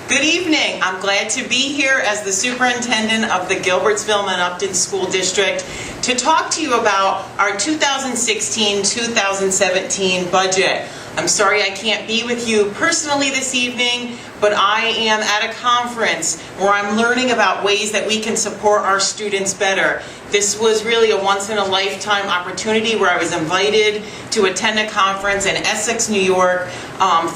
Good evening. I'm glad to be here as the superintendent of the Gilbertsville and Upton School District to talk to you about our 2016-2017 budget. I'm sorry I can't be with you personally this evening, but I am at a conference where I'm learning about ways that we can support our students better. This was really a once-in-a-lifetime opportunity where I was invited to attend a conference in Essex, New York,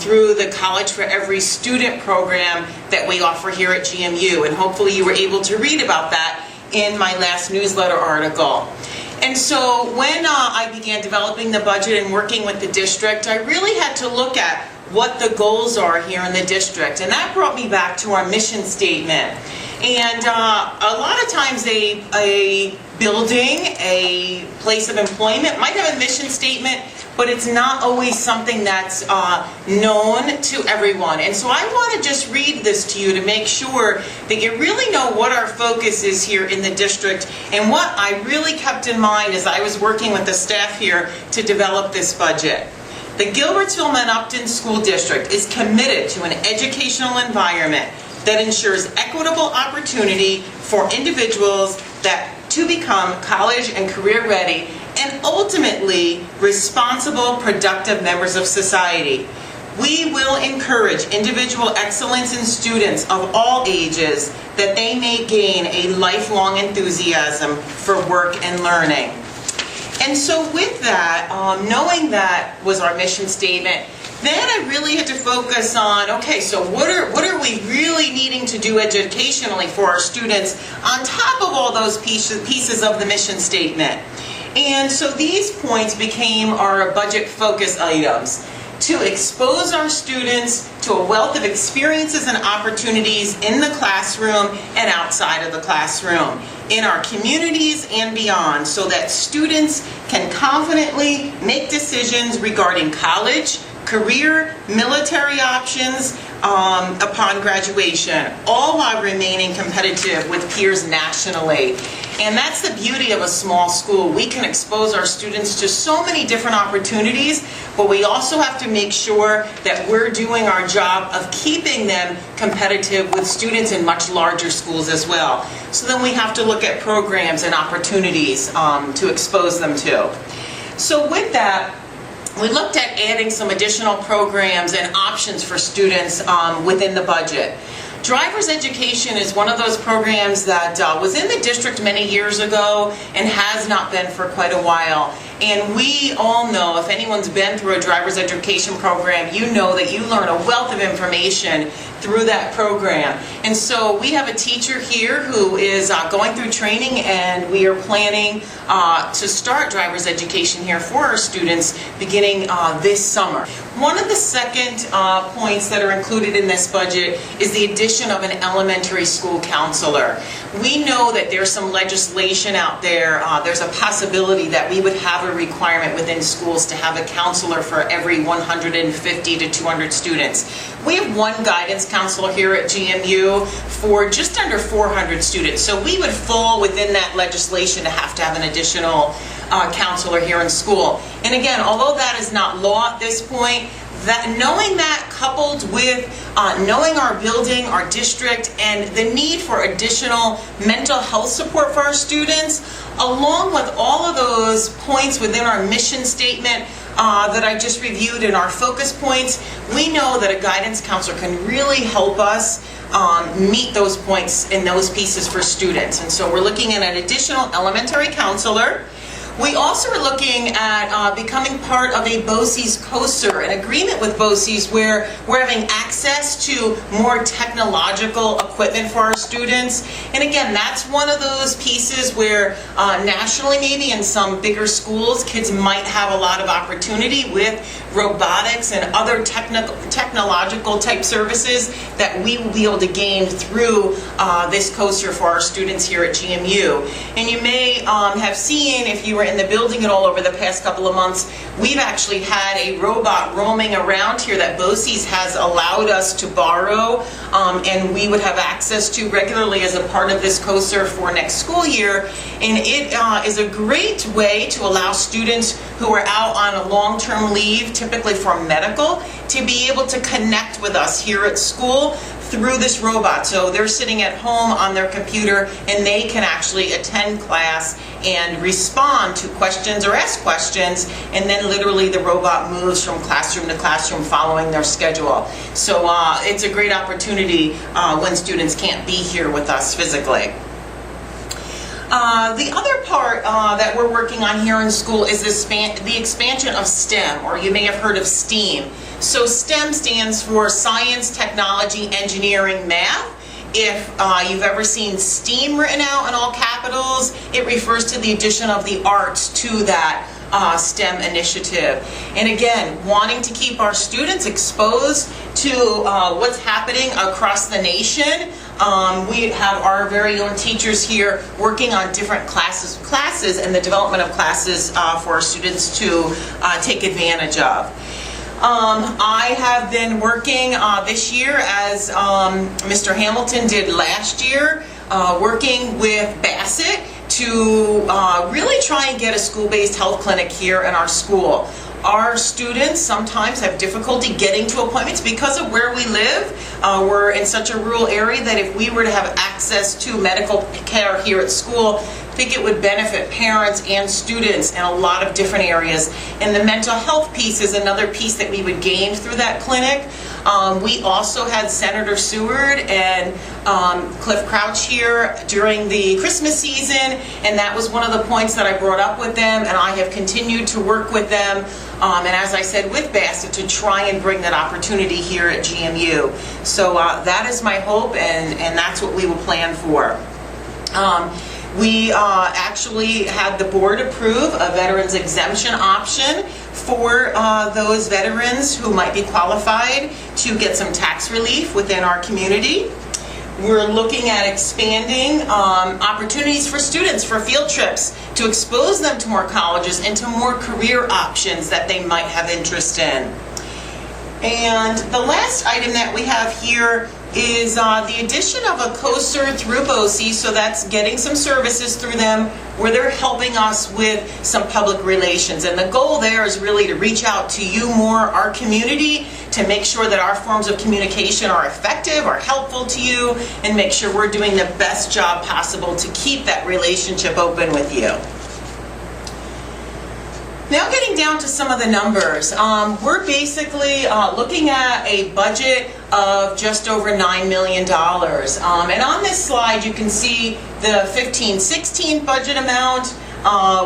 through the College for Every Student program that we offer here at GMU. And hopefully you were able to read about that in my last newsletter article. And so when I began developing the budget and working with the district, I really had to look at what the goals are here in the district. And that brought me back to our mission statement. And a lot of times a building, a place of employment might have a mission statement, but it's not always something that's known to everyone. And so I want to just read this to you to make sure that you really know what our focus is here in the district and what I really kept in mind as I was working with the staff here to develop this budget. The Gilbertsville and Upton School District is committed to an educational environment that ensures equitable opportunity for individuals to become college and career ready and ultimately responsible, productive members of society. We will encourage individual excellence in students of all ages that they may gain a lifelong enthusiasm for work and learning. And so with that, knowing that was our mission statement, then I really had to focus on, okay, so what are we really needing to do educationally for our students on top of all those pieces of the mission statement? And so these points became our budget focus items: to expose our students to a wealth of experiences and opportunities in the classroom and outside of the classroom, in our communities and beyond, so that students can confidently make decisions regarding college, career, military options upon graduation, all while remaining competitive with peers nationally. And that's the beauty of a small school. We can expose our students to so many different opportunities, but we also have to make sure that we're doing our job of keeping them competitive with students in much larger schools as well. So then we have to look at programs and opportunities to expose them to. So with that, we looked at adding some additional programs and options for students within the budget. Driver's education is one of those programs that was in the district many years ago and has not been for quite a while. And we all know, if anyone's been through a driver's education program, you know that you learn a wealth of information through that program. And so we have a teacher here who is going through training, and we are planning to start driver's education here for our students beginning this summer. One of the second points that are included in this budget is the addition of an elementary school counselor. We know that there's some legislation out there. There's a possibility that we would have a requirement within schools to have a counselor for every 150 to 200 students. We have one guidance counselor here at GMU for just under 400 students. So we would fall within that legislation to have an additional counselor here in school. And again, although that is not law at this point, knowing that coupled with knowing our building, our district, and the need for additional mental health support for our students, along with all of those points within our mission statement that I just reviewed in our focus points, we know that a guidance counselor can really help us meet those points and those pieces for students. And so we're looking at an additional elementary counselor. We also are looking at becoming part of a BOCES COSER, an agreement with BOCES where we're having access to more technological equipment for our students. And again, that's one of those pieces where nationally, maybe in some bigger schools, kids might have a lot of opportunity with robotics and other technological type services that we will be able to gain through this COSER for our students here at GMU. And you may have seen, if you were in the building at all over the past couple of months, we've actually had a robot roaming around here that BOCES has allowed us to borrow, and we would have access to regularly as a part of this COSER for next school year. And it is a great way to allow students who are out on a long-term leave, typically for medical, to be able to connect with us here at school through this robot. So they're sitting at home on their computer and they can actually attend class and respond to questions or ask questions, and then literally the robot moves from classroom to classroom following their schedule. So it's a great opportunity when students can't be here with us physically. The other part that we're working on here in school is the expansion of STEM, or you may have heard of STEAM. So STEM stands for Science, Technology, Engineering, Math. If you've ever seen STEAM written out in all capitals, it refers to the addition of the arts to that STEM initiative. And again, wanting to keep our students exposed to what's happening across the nation. We have our very own teachers here working on different classes and the development of classes for our students to take advantage of. I have been working this year, as Mr. Hamilton did last year, working with Bassett to really try and get a school-based health clinic here in our school. Our students sometimes have difficulty getting to appointments because of where we live. We're in such a rural area that if we were to have access to medical care here at school, I think it would benefit parents and students in a lot of different areas. And the mental health piece is another piece that we would gain through that clinic. We also had Senator Seward and Cliff Crouch here during the Christmas season, and that was one of the points that I brought up with them, and I have continued to work with them, and as I said, with Bassett, to try and bring that opportunity here at GMU. So that is my hope, and that's what we will plan for. We actually had the board approve a veterans exemption option for those veterans who might be qualified to get some tax relief within our community. We're looking at expanding opportunities for students for field trips to expose them to more colleges and to more career options that they might have interest in. And the last item that we have here is the addition of a co-cert through BOCES, so that's getting some services through them where they're helping us with some public relations. And the goal there is really to reach out to you more, our community, to make sure that our forms of communication are effective, are helpful to you, and make sure we're doing the best job possible to keep that relationship open with you. Now getting down to some of the numbers, we're basically looking at a budget of just over $9 million. And on this slide you can see the 15-16 budget amount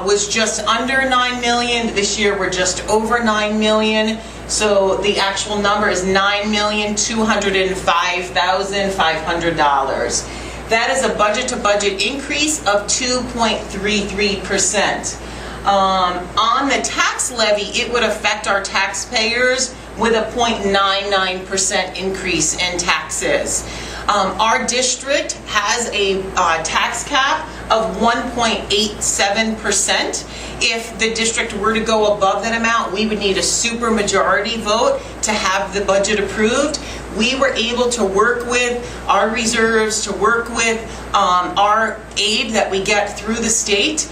was just under $9 million. This year we're just over $9 million. So the actual number is $9,205,500. That is a budget-to-budget increase of 2.33%. On the tax levy, it would affect our taxpayers with a 0.99% increase in taxes. Our district has a tax cap of 1.87%. If the district were to go above that amount, we would need a supermajority vote to have the budget approved. We were able to work with our reserves, to work with our aid that we get through the state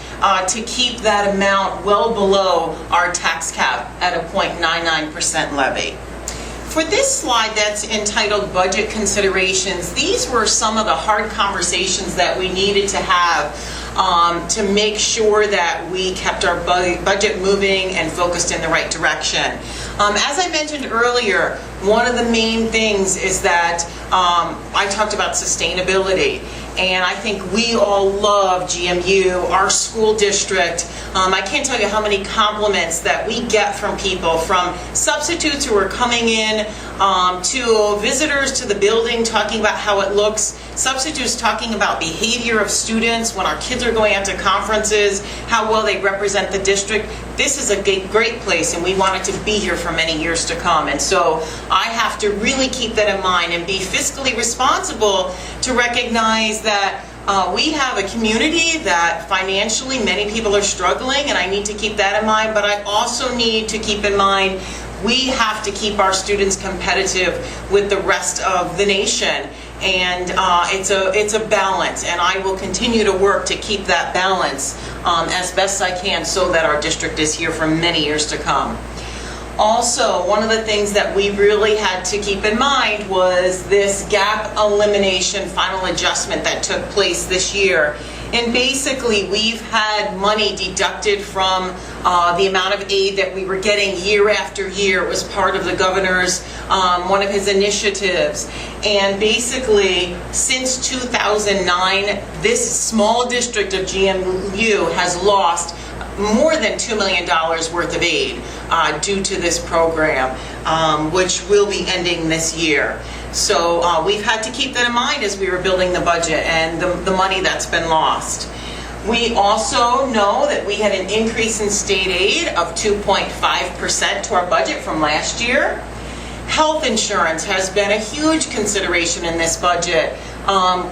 to keep that amount well below our tax cap at a 0.99% levy. For this slide that's entitled Budget Considerations, these were some of the hard conversations that we needed to have to make sure that we kept our budget moving and focused in the right direction. As I mentioned earlier, one of the main things is that I talked about sustainability. And I think we all love GMU, our school district. I can't tell you how many compliments that we get from people, from substitutes who are coming in, to visitors to the building talking about how it looks, substitutes talking about behavior of students when our kids are going out to conferences, how well they represent the district. This is a great place, and we want it to be here for many years to come. And so I have to really keep that in mind and be fiscally responsible to recognize that we have a community that financially many people are struggling, and I need to keep that in mind, but I also need to keep in mind we have to keep our students competitive with the rest of the nation. And it's a balance, and I will continue to work to keep that balance as best I can so that our district is here for many years to come. Also, one of the things that we really had to keep in mind was this gap elimination final adjustment that took place this year. And basically, we've had money deducted from the amount of aid that we were getting year after year. It was part of the governor's, one of his initiatives. And basically, since 2009, this small district of GMU has lost more than $2 million worth of aid due to this program, which will be ending this year. So we've had to keep that in mind as we were building the budget and the money that's been lost. We also know that we had an increase in state aid of 2.5% to our budget from last year. Health insurance has been a huge consideration in this budget.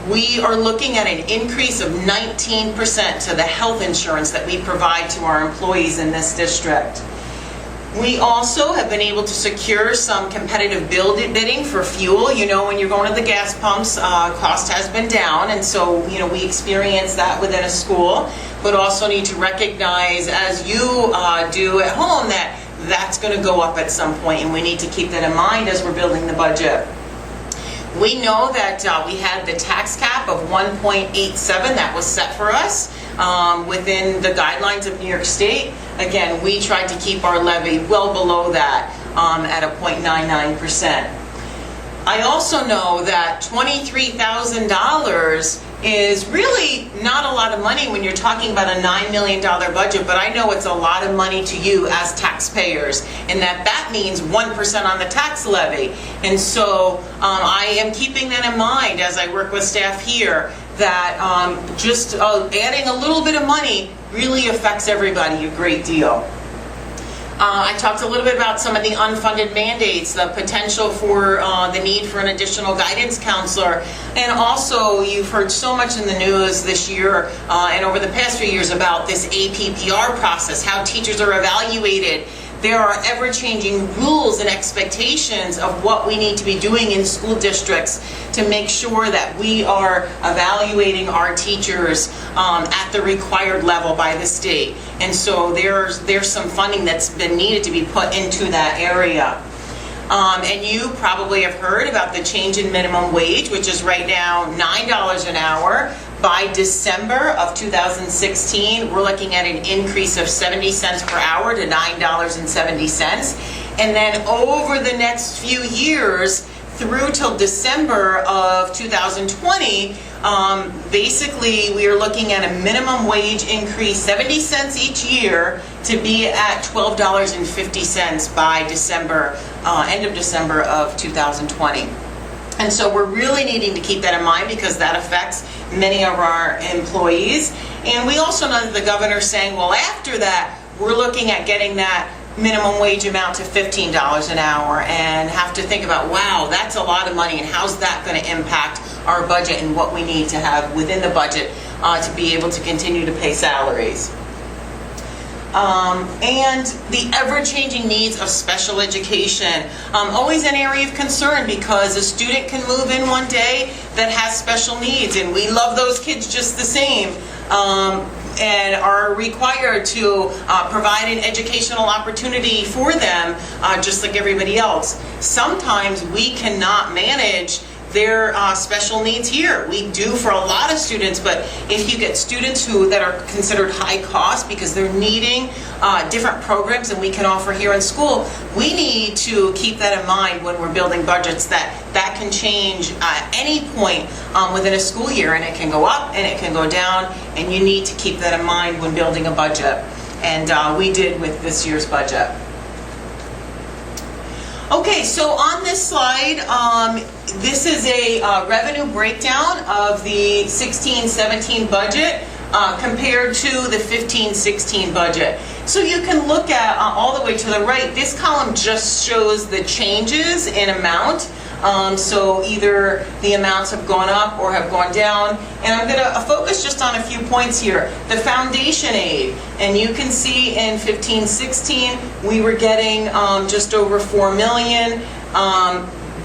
We are looking at an increase of 19% to the health insurance that we provide to our employees in this district. We also have been able to secure some competitive bidding for fuel. You know, when you're going to the gas pumps, cost has been down, and so, you know, we experience that within a school, but also need to recognize, as you do at home, that that's going to go up at some point, and we need to keep that in mind as we're building the budget. We know that we had the tax cap of 1.87 that was set for us within the guidelines of New York State. Again, we tried to keep our levy well below that at a 0.99%. I also know that $23,000 is really not a lot of money when you're talking about a $9 million budget, but I know it's a lot of money to you as taxpayers, and that means 1% on the tax levy. And so I am keeping that in mind as I work with staff here, that just adding a little bit of money really affects everybody a great deal. I talked a little bit about some of the unfunded mandates, the potential for the need for an additional guidance counselor, and also you've heard so much in the news this year and over the past few years about this APPR process, how teachers are evaluated. There are ever-changing rules and expectations of what we need to be doing in school districts to make sure that we are evaluating our teachers at the required level by the state. And so there's some funding that's been needed to be put into that area. And you probably have heard about the change in minimum wage, which is right now $9 an hour. By December of 2016, we're looking at an increase of 70 cents per hour to $9.70. And then over the next few years, through till December of 2020, basically we are looking at a minimum wage increase, 70 cents each year, to be at $12.50 by December, end of December of 2020. And so we're really needing to keep that in mind because that affects many of our employees. And we also know that the governor's saying, well, after that, we're looking at getting that minimum wage amount to $15 an hour, and have to think about, wow, that's a lot of money, and how's that going to impact our budget and what we need to have within the budget to be able to continue to pay salaries. And the ever-changing needs of special education. Always an area of concern because a student can move in one day that has special needs, and we love those kids just the same, and are required to provide an educational opportunity for them just like everybody else. Sometimes we cannot manage their special needs here. We do for a lot of students, but if you get students that are considered high cost because they're needing different programs than we can offer here in school, we need to keep that in mind when we're building budgets, that can change at any point within a school year, and it can go up and it can go down, and you need to keep that in mind when building a budget. And we did with this year's budget. Okay, so on this slide, this is a revenue breakdown of the 16-17 budget compared to the 15-16 budget. So you can look at all the way to the right. This column just shows the changes in amount. So either the amounts have gone up or have gone down. And I'm going to focus just on a few points here. The foundation aid, and you can see in 15-16 we were getting just over $4 million.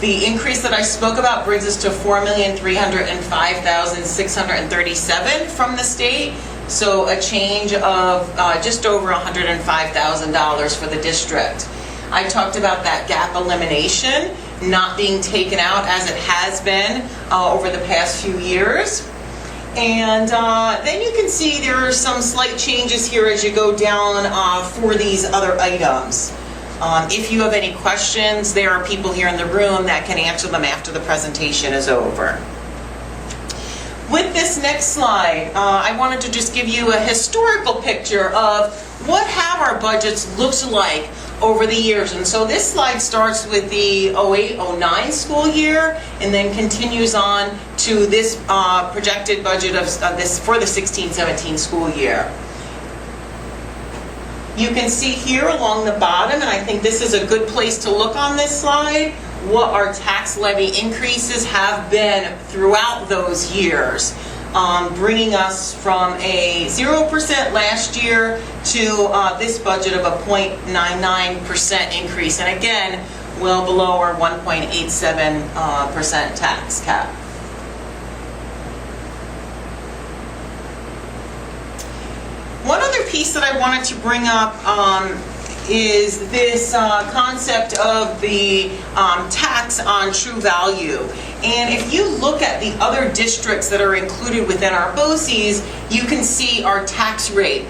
The increase that I spoke about brings us to $4,305,637 from the state. So a change of just over $105,000 for the district. I talked about that gap elimination not being taken out as it has been over the past few years. And then you can see there are some slight changes here as you go down for these other items. If you have any questions, there are people here in the room that can answer them after the presentation is over. With this next slide, I wanted to just give you a historical picture of what have our budgets looked like over the years. And so this slide starts with the 08-09 school year and then continues on to this projected budget of this for the 16-17 school year. You can see here along the bottom, and I think this is a good place to look on this slide, what our tax levy increases have been throughout those years, bringing us from a 0% last year to this budget of a 0.99% increase, and again, well below our 1.87% tax cap. One other piece that I wanted to bring up is this concept of the tax on true value. And if you look at the other districts that are included within our BOCES, you can see our tax rate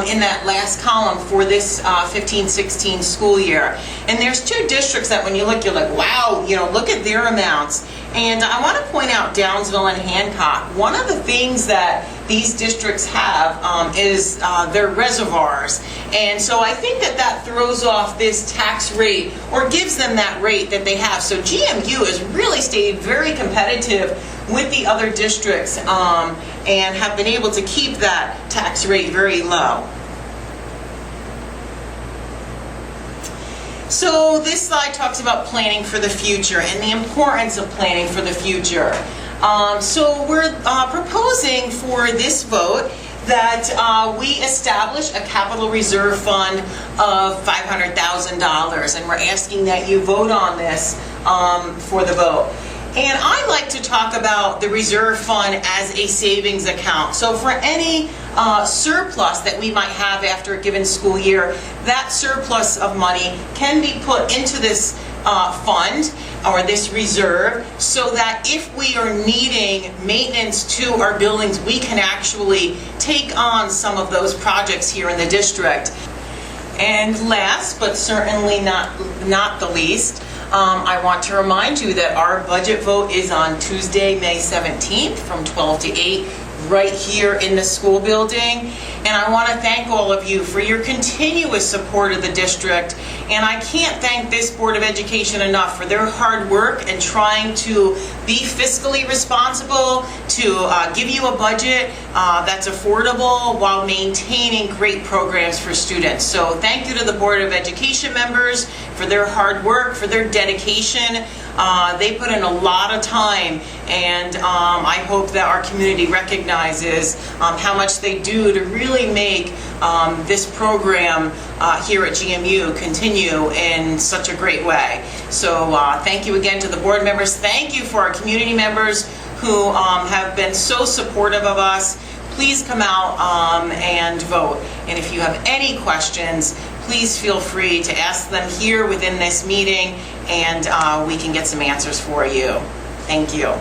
in that last column for this 15-16 school year. And there's two districts that when you look, you're like, wow, you know, look at their amounts. And I want to point out Downsville and Hancock. One of the things that these districts have is their reservoirs. And so I think that that throws off this tax rate or gives them that rate that they have. So GMU has really stayed very competitive with the other districts and have been able to keep that tax rate very low. So this slide talks about planning for the future and the importance of planning for the future. So we're proposing for this vote that we establish a capital reserve fund of $500,000, and we're asking that you vote on this for the vote. And I like to talk about the reserve fund as a savings account. So for any surplus that we might have after a given school year, that surplus of money can be put into this fund or this reserve so that if we are needing maintenance to our buildings, we can actually take on some of those projects here in the district. And last, but certainly not the least, I want to remind you that our budget vote is on Tuesday, May 17th from 12 to 8 right here in the school building. And I want to thank all of you for your continuous support of the district. And I can't thank this Board of Education enough for their hard work and trying to be fiscally responsible, to give you a budget that's affordable while maintaining great programs for students. So thank you to the Board of Education members for their hard work, for their dedication. They put in a lot of time, and I hope that our community recognizes how much they do to really make this program here at GMU continue in such a great way. So thank you again to the board members. Thank you for our community members who have been so supportive of us. Please come out and vote. And if you have any questions, please feel free to ask them here within this meeting, and we can get some answers for you. Thank you.